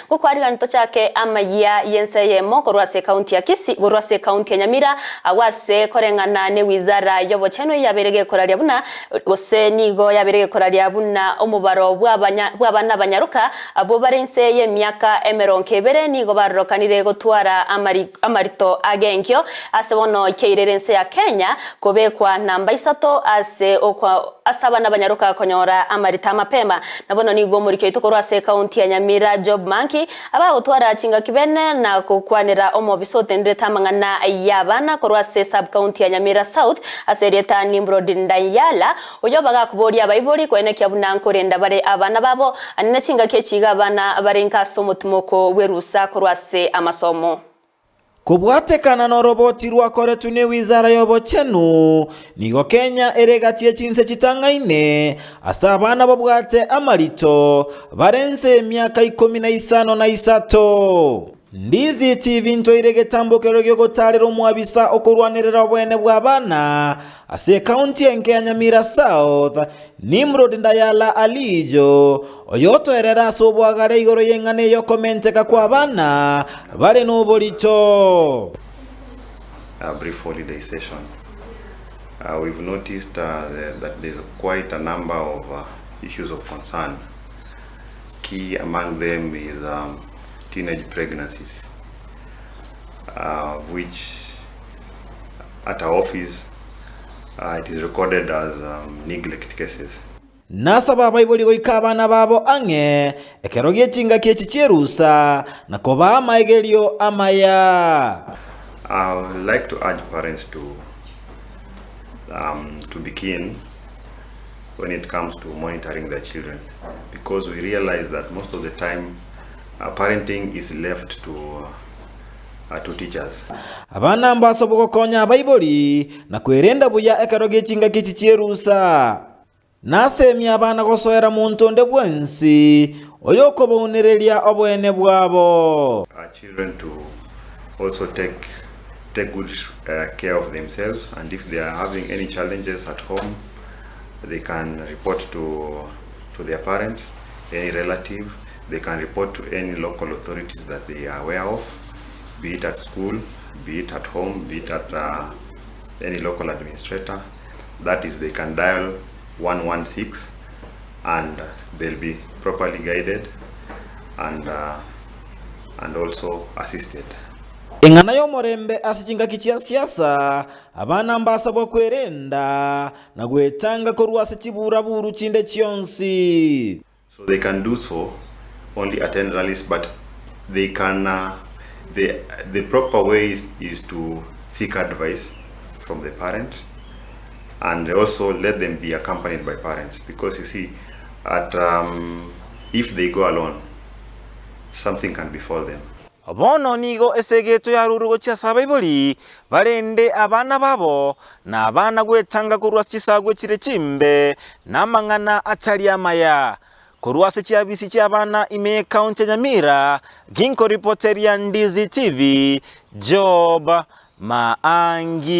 gukwariga nto chake amaya yenseyemo korwase county ya Kisii borwase county ya Nyamira awase korengana ne wizara yobocheno yaberege koraria buna gose nigo yaberege koraria buna omubaro bw'abana banyaruka abo barense ye myaka emeronkebere nigo barokanire gotwara amarito agenkyo asebono keirerense ya Kenya kobekwa namba 3 ase okwa asabana banyaruka konyora amarita mapema nabono nigo muri kyo itokorwase county ya Nyamira job monkey aba otwara chinga kibene na kokwanira omobisote ndeta mangana yabana korwase sub county ya Nyamira South aserieta Nimrod Ndayala oyobaga kuboria abayibori kwene kyabuna nkorenda bare abana babo anene chinga kechiga abana barenka somotumoko werusa korwase amasomo kubwatekana no roboti rwakoretu ne wizara yobochenu nigo Kenya eregatie chinse chitangaine asabana babwate amarito barense myaka 13 Ndizi TV ntoire getambokero gyo gotarero mwabisa okurwanirira bwene bw'abana ase county ya Nyamira South Nimrod Ndayala alijo oyotoerera sobwagare igoro yengane yo komenteka kwa abana bale n'obolito. A brief holiday session. We've noticed that there's quite a number of issues of concern. Key among them is teenage pregnancies, which at our office it is recorded as neglect cases. Nasaba bayiboli goikabana babo ange ekerogie chinga kechicherusa na koba maegelio amaya. I would like to urge parents to be keen when it comes to monitoring their children, because we realize that most of the time parenting is left to teachers. Abana mbaso bukokonya bayiboli na kwerenda buya ekerogie chinga kechicherusa. Nasemya abana gosoera muntonde bwensi oyoko bonerelia obwene bwabo. Our children to also take good care of themselves, and if they are having any challenges at home, they can report to their parents, any relative. They can report to any local authorities that they are aware of, be it at school, be it at home, be it at any local administrator. That is, they can dial 116 and they'll be properly guided and also assisted. Engana yo morembe asichinga kichia siasa abana mbasabwa kwerenda na gwetanga korwase chibura buru chinde chionsi. So they can do so, only attend rallies, but they can the proper way is to seek advice from the parent, and also let them be accompanied by parents, because you see if they go alone, something can befall them. Bono nigo esegeto ya rurugo cha sabaiboli barende abana babo na abana gwetanga kurwasa chisagwe chire chimbe na mangana atali amaya kurwasa chiabisi cha abana ime county Nyamira ginko reporter ya Ndizi TV Job Maangi.